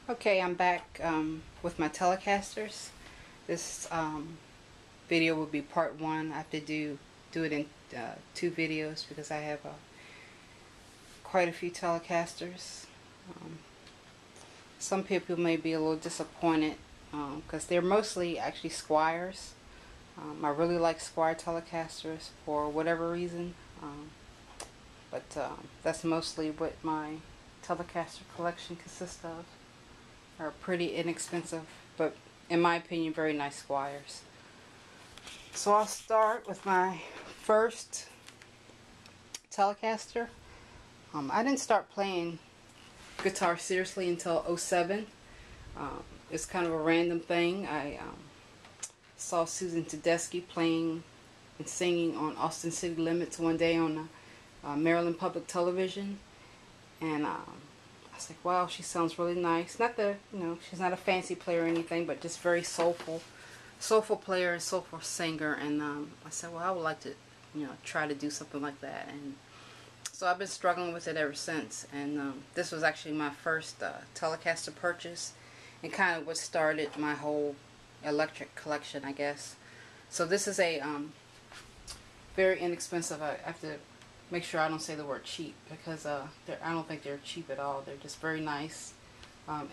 Okay, I'm back with my Telecasters. This video will be part one. I have to do it in two videos because I have quite a few Telecasters. Um, some people may be a little disappointed because they're mostly actually Squiers. I really like Squier Telecasters for whatever reason, but that's mostly what my Telecaster collection consists of. Are pretty inexpensive, but in my opinion, very nice Squiers. So I'll start with my first Telecaster. I didn't start playing guitar seriously until '07. It's kind of a random thing. I saw Susan Tedeschi playing and singing on Austin City Limits one day on Maryland Public Television, and I was like, wow, she sounds really nice. Not the, she's not a fancy player or anything, but just very soulful player and soulful singer. And I said, well, I would like to, try to do something like that. And so I've been struggling with it ever since. And this was actually my first Telecaster purchase, and kind of what started my whole electric collection, I guess. So this is a very inexpensive. I have to make sure I don't say the word cheap, because I don't think they're cheap at all. They're just very nice,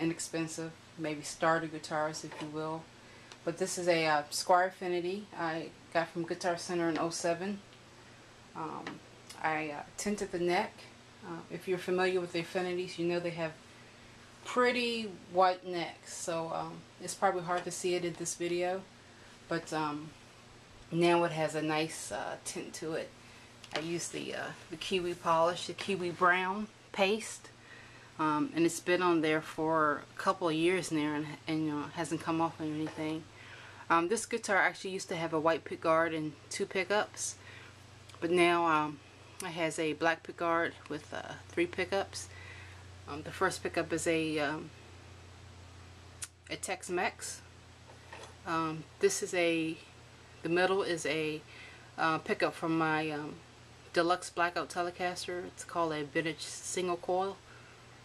inexpensive, maybe starter guitars, if you will. But this is a Squier Affinity I got from Guitar Center in '07. I tinted the neck. If you're familiar with the Affinities, you know they have pretty white necks, so it's probably hard to see it in this video, but now it has a nice tint to it. I used the kiwi polish, the kiwi brown paste, and it's been on there for a couple of years now, and hasn't come off or anything. This guitar actually used to have a white pickguard and two pickups, but now it has a black pickguard with 3 pickups. The first pickup is a Tex-Mex. This is the middle is a pickup from my Deluxe Blackout Telecaster. It's called a vintage single coil,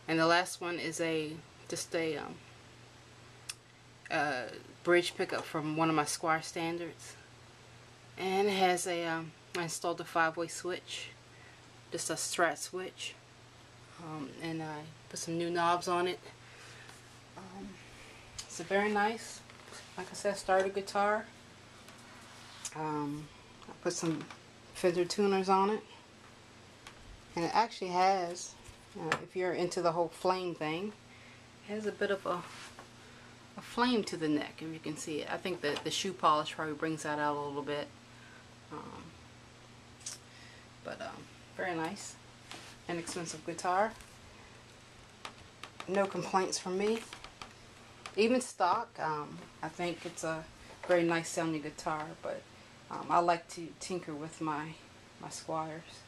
and the last one is just a bridge pickup from one of my Squier standards, and it has I installed a 5-way switch, just a Strat switch, and I put some new knobs on it. It's a very nice, like I said, starter guitar. I put some Fender tuners on it, and it actually has, if you're into the whole flame thing, it has a bit of a flame to the neck, if you can see it. I think that the shoe polish probably brings that out a little bit, but very nice, inexpensive guitar. No complaints from me. Even stock, I think it's a very nice sounding guitar, but I like to tinker with my Squiers.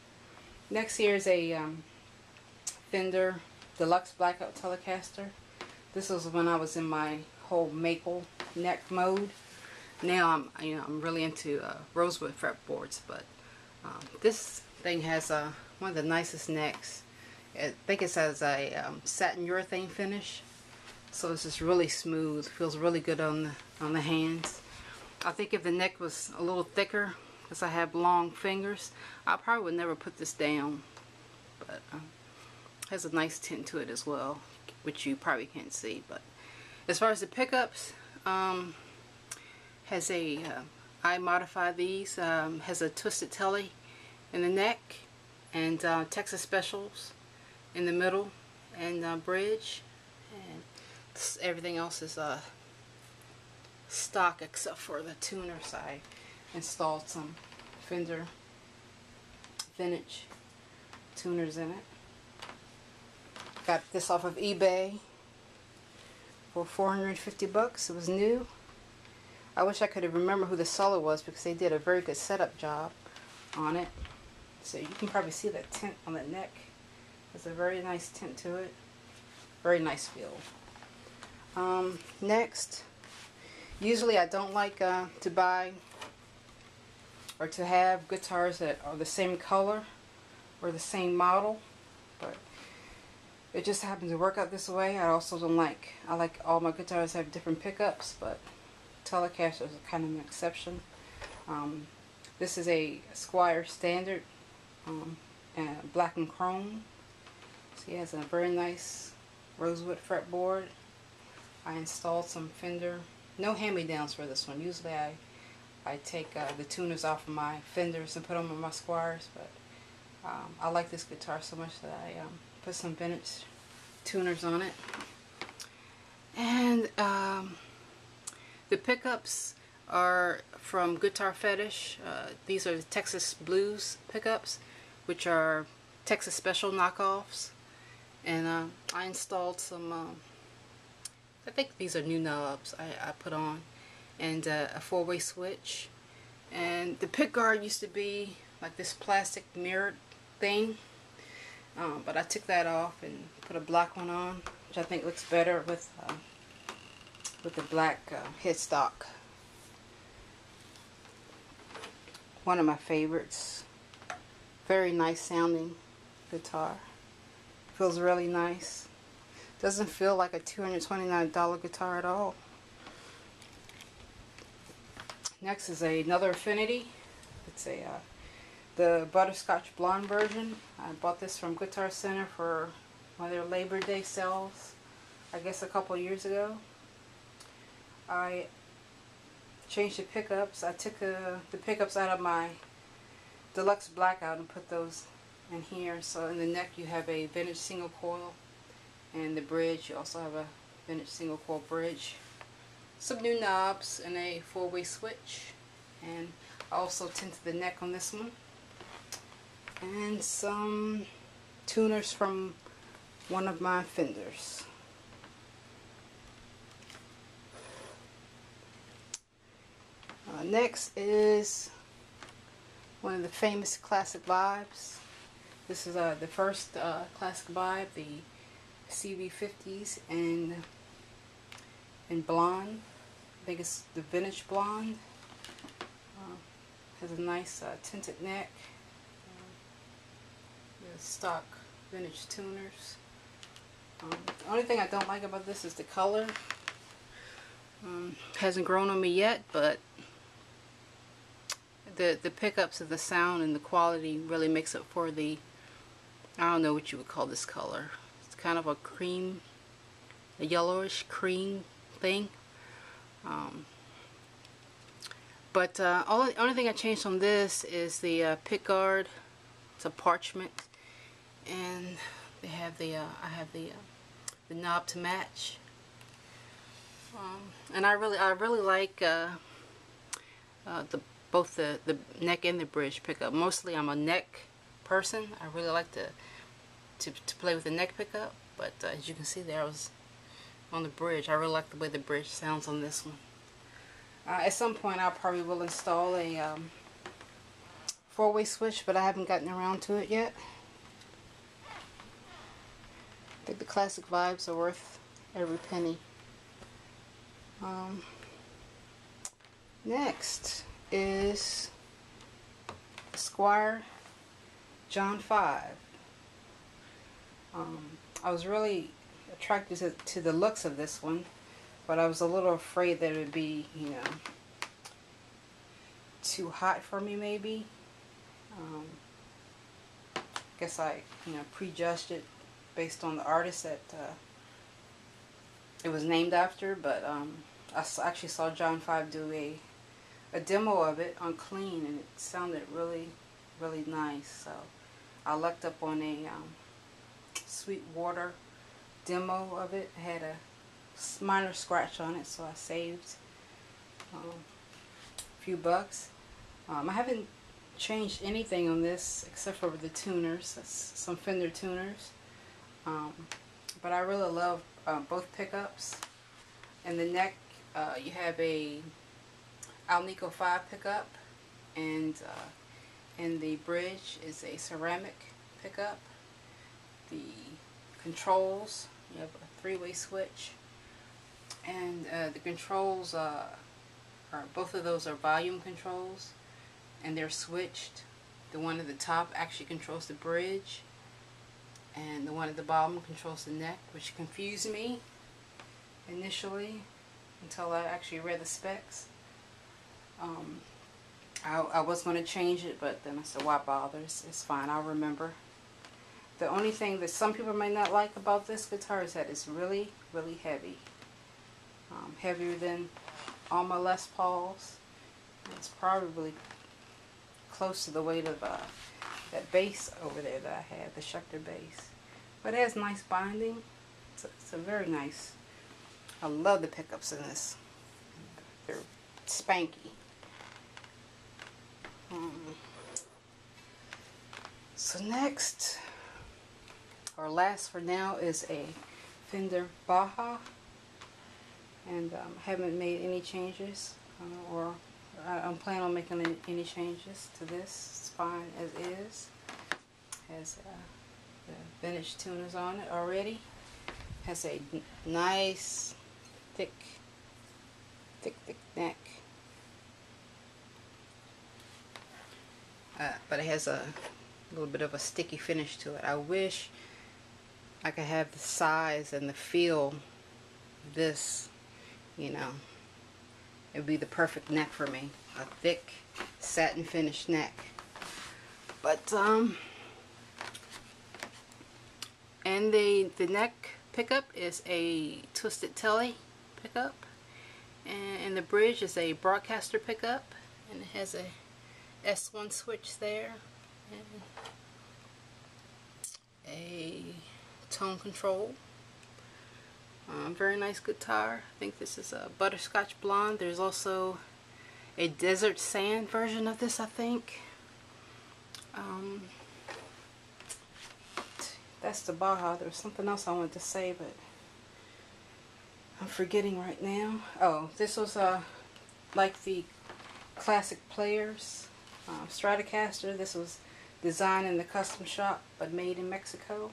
Next here is a Fender Deluxe Blackout Telecaster. This was when I was in my whole maple neck mode. Now I'm really into rosewood fretboards, but this thing has one of the nicest necks. I think it has a satin urethane finish, so it's just really smooth. Feels really good on the hands. I think if the neck was a little thicker, because I have long fingers, I probably would never put this down. But it has a nice tint to it as well, which you probably can't see. But as far as the pickups, has a I modified these. Has a twisted telly in the neck, and Texas Specials in the middle, and bridge, and everything else is stock except for the tuners. I installed some Fender vintage tuners in it. Got this off of eBay for 450 bucks. It was new. I wish I could have remembered who the seller was, because they did a very good setup job on it. So you can probably see that tint on the neck. There's a very nice tint to it. Very nice feel. Next, usually I don't like to buy or to have guitars that are the same color or the same model, but It just happens to work out this way. I also don't like, I like all my guitars have different pickups, but Telecaster is kind of an exception. This is a Squier Standard, and black and chrome. So it has a very nice rosewood fretboard. I installed some Fender, no hand-me-downs for this one. Usually I take the tuners off of my Fenders and put them on my Squiers, but I like this guitar so much that I put some vintage tuners on it. And the pickups are from Guitar Fetish. These are the Texas Blues pickups, which are Texas Special knockoffs. And I installed some, I think these are new knobs I put on, and a four-way switch. And the pick guard used to be like this plastic mirrored thing, but I took that off and put a black one on, which I think looks better with the black headstock. One of my favorites. Very nice sounding guitar. Feels really nice. Doesn't feel like a $229 guitar at all. Next is another Affinity. It's the Butterscotch Blonde version. I bought this from Guitar Center for one of their Labor Day sales, I guess a couple years ago. I changed the pickups. I took the pickups out of my Deluxe Blackout and put those in here. So in the neck you have a vintage single coil, and the bridge you also have a vintage single coil bridge. Some new knobs and a four-way switch, and I also tinted the neck on this one, and some tuners from one of my Fenders. Next is one of the famous Classic Vibes. This is the first Classic Vibe, the CV50s in blonde. I think it's the vintage blonde. Has a nice tinted neck. Stock vintage tuners. The only thing I don't like about this is the color. Hasn't grown on me yet, but the pickups of the sound and the quality really makes up for the, I don't know what you would call this color. It's kind of a cream, a yellowish cream thing. But only thing I changed on this is the pick guard. It's a parchment, and they have the I have the knob to match. And I really like both the neck and the bridge pickup. Mostly I'm a neck person. I really like to play with the neck pickup, but as you can see there, I was on the bridge. I really like the way the bridge sounds on this one. At some point I probably will install a four-way switch, but I haven't gotten around to it yet. I think the Classic Vibes are worth every penny. Next is Squier John 5. I was really attracted to the looks of this one, but I was a little afraid that it would be, you know, too hot for me maybe. Guess I, you know, prejudged it based on the artist that it was named after, but I actually saw John 5 do a demo of it on Clean, and it sounded really nice. So I looked up on a Sweetwater demo of it. It had a minor scratch on it, so I saved a few bucks. I haven't changed anything on this except for the tuners. That's some Fender tuners. But I really love both pickups. In the neck you have a Alnico 5 pickup, and in the bridge is a ceramic pickup. The controls, you have a three-way switch, and the controls both of those are volume controls, and they're switched. The one at the top actually controls the bridge, and the one at the bottom controls the neck, which confused me initially until I actually read the specs. I was going to change it, but then I said, why bother? It's fine, I'll remember. The only thing that some people may not like about this guitar is that it's really, really heavy. Heavier than all my Les Pauls. It's probably close to the weight of that bass over there that I had, the Schecter bass. But it has nice binding. It's a very nice. I love the pickups in this. They're spanky. So next, or last for now, is a Fender Baja. And I haven't made any changes, or I'm planning on making any changes to this. It's fine as is. Has the vintage tuners on it already. Has a nice thick neck. But it has a little bit of a sticky finish to it. I wish I could have the size and the feel of this, you know. It would be the perfect neck for me. A thick satin finish neck. But and the neck pickup is a Twisted Telly pickup, and the bridge is a Broadcaster pickup, and it has a S1 switch there, and a tone control. Very nice guitar. I think this is a Butterscotch Blonde. There's also a Desert Sand version of this, I think. That's the Baja. There was something else I wanted to say, but I'm forgetting right now. Oh, this was like the Classic Players Stratocaster. This was designed in the custom shop, but made in Mexico.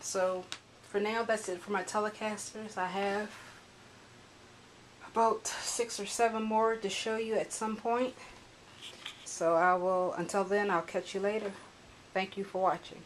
So for now, that's it for my Telecasters. I have about 6 or 7 more to show you at some point. So until then, I'll catch you later. Thank you for watching.